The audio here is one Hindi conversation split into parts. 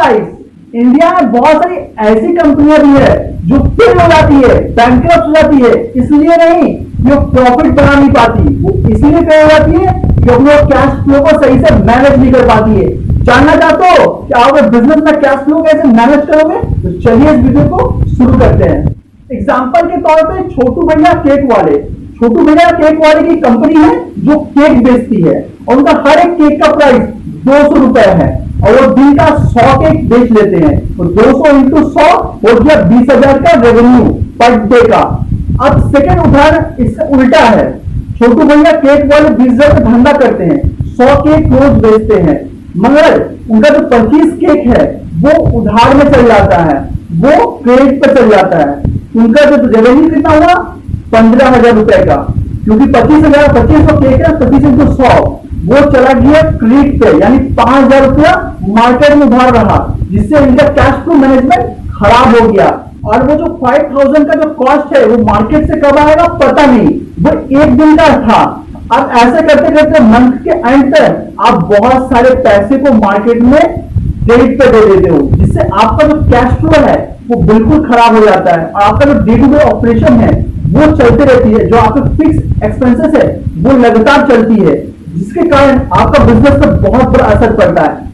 गाइस, इंडिया में बहुत सारी ऐसी कंपनियां भी है जो फेल हो जाती है, बैंकरप्ट हो जाती है, इसलिए नहीं जो प्रॉफिट बना नहीं पाती, वो इसलिए फेल हो जाती है क्योंकि वो कैश फ्लो को सही से मैनेज नहीं कर पाती है। जानना चाहते हो कि आप बिजनेस में कैश फ्लो कैसे मैनेज करोगे? तो चलिए इस वीडियो को शुरू करते हैं। एग्जाम्पल के तौर पे छोटू भैया केक वाले, छोटू भैया केक वाले की कंपनी है जो केक बेचती है और उनका हर एक केक का प्राइस 200 रुपए है और वो दिन का 100 केक बेच लेते हैं। तो 200 इंटू 100 हो गया 20,000 का रेवेन्यू पर डे का। अब सेकंड उदाहरण इससे उल्टा है। छोटू भैया केक वाले 20,000 का धंधा करते हैं, 100 केक रोज बेचते हैं, मगर उनका जो 25 केक है वो उधार में चल जाता है, वो क्रेडिट पर चल जाता है। उनका जो रेवेन्यू कितना हुआ? 15,000 रुपए का, क्योंकि 25,000 2500 केक है, 25 इंटू 100 वो चला गया क्रेडिट पे, यानी 5,000 रुपया मार्केट में उधार रहा, जिससे इनका कैश फ्लो मैनेजमेंट खराब हो गया। और वो जो 5,000 का जो कॉस्ट है वो मार्केट से कब आएगा पता नहीं, वो एक दिन का था। अब ऐसे करते करते मंथ के एंड तक आप बहुत सारे पैसे को मार्केट में क्रेडिट पे दे देते हो, जिससे आपका जो कैश फ्लो है वो बिल्कुल खराब हो जाता है और आपका जो डे टू डे ऑपरेशन है वो चलती रहती है, जो आपके फिक्स एक्सपेंसेस है वो लगातार चलती है, जिसके कारण आपका बिजनेस पर बहुत बड़ा असर पड़ता है।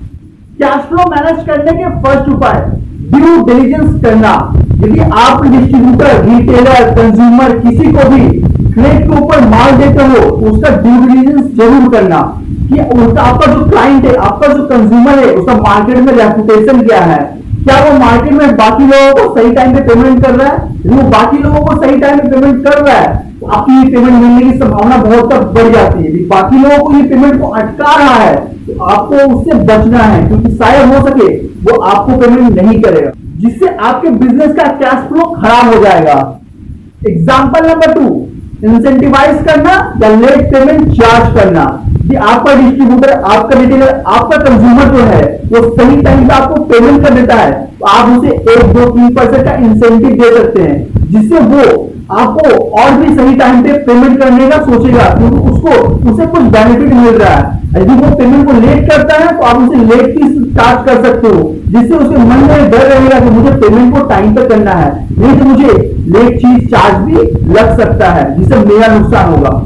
कैश फ्लो मैनेज करने के फर्स्ट उपाय ड्यू डिलिजेंस करना। यदि आप डिस्ट्रीब्यूटर, रिटेलर, कंज्यूमर किसी को भी क्रेडिट के ऊपर माल देते हो तो उसका ड्यू डिलिजेंस जरूर करना कि उसका आपका जो क्लाइंट है, आपका जो कंज्यूमर है, उसका मार्केट में रेपुटेशन क्या है, क्या वो मार्केट में बाकी लोगों को सही टाइम पे पेमेंट कर रहा है। यदि वो बाकी लोगों को सही टाइम पे पेमेंट कर रहा है तो आपकी पेमेंट मिलने की संभावना बहुत तक बढ़ जाती है। यदि बाकी लोगों को ये पेमेंट को अटका रहा है तो आपको उससे बचना है, क्योंकि शायद हो सके वो आपको पेमेंट नहीं करेगा, जिससे आपके बिजनेस का कैश फ्लो खराब हो जाएगा। एग्जाम्पल नंबर 2, इंसेंटिवाइज करना या लेट पेमेंट चार्ज करना। कि आपका डिस्ट्रीब्यूटर, आपका रिटेलर, आपका कंज्यूमर जो है वो सही टाइम पे आपको पेमेंट कर देता है तो आप उसे 1, 2, 3% का इंसेंटिव दे सकते हैं, जिससे वो आपको और भी सही टाइम पे पेमेंट करने का सोचेगा, क्योंकि उसे कुछ बेनिफिट मिल रहा है। यदि वो पेमेंट को लेट करता है तो आप उसे लेट फीस चार्ज कर सकते हो, जिससे उसके मन में डर रहेगा कि मुझे पेमेंट को टाइम पे करना है, नहीं तो मुझे लेट फीस चार्ज भी लग सकता है, जिससे मेरा नुकसान होगा।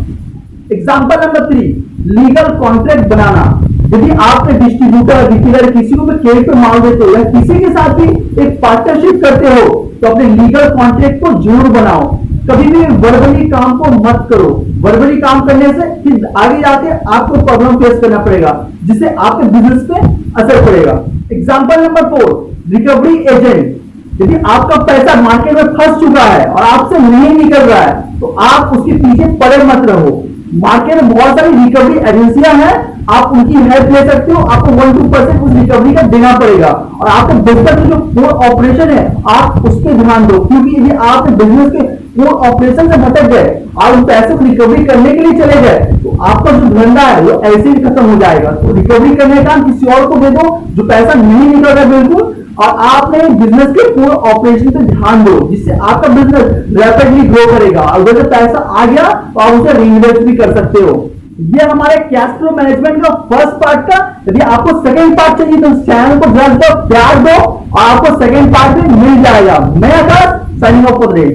एग्जाम्पल नंबर 3, लीगल कॉन्ट्रैक्ट बनाना। यदि आप डिस्ट्रीब्यूटर, रिटेलर किसी को भी क्रेडिट पे माल देते हो या किसी के साथ भी एक पार्टनरशिप करते हो तो अपने लीगल कॉन्ट्रैक्ट को जरूर बनाओ। कभी भी वर्बली काम को मत करो। वर्बली काम करने से फिर आगे जाके आपको प्रॉब्लम फेस करना पड़ेगा, जिससे आपके बिजनेस पे असर पड़ेगा। Example number 4, recovery agent. यदि आपका पैसा मार्केट में फंस चुका है और आपसे नहीं निकल रहा है तो आप उसके पीछे पड़े मत रहो। मार्केट में बहुत सारी रिकवरी एजेंसियां हैं, आप उनकी हेल्प ले सकते हो। आपको 1-2% उस रिकवरी का देना पड़ेगा और आपके बिजनेस का जो कोर ऑपरेशन है आप उस पर ध्यान दो, क्योंकि यदि आप बिजनेस के कोर ऑपरेशन से भटक गए और उन पैसे को रिकवरी करने के लिए चले गए तो आपका जो धंधा है वो ऐसे ही खत्म हो जाएगा। तो रिकवरी करने का काम किसी और को दे दो जो पैसा नहीं निकल रहा बिल्कुल, और आपने बिजनेस के पूरे ऑपरेशन पे ध्यान दो, जिससे आपका बिजनेस रैपिडली ग्रो करेगा। अगर जो पैसा आ गया तो आप उसे रीइन्वेस्ट भी कर सकते हो। ये हमारे कैश फ्लो मैनेजमेंट का फर्स्ट पार्ट का। यदि आपको सेकंड पार्ट चाहिए तो चैनल को जल्द प्यार दो और आपको सेकंड पार्ट भी मिल जाएगा। मैं Akash, signing off for the day.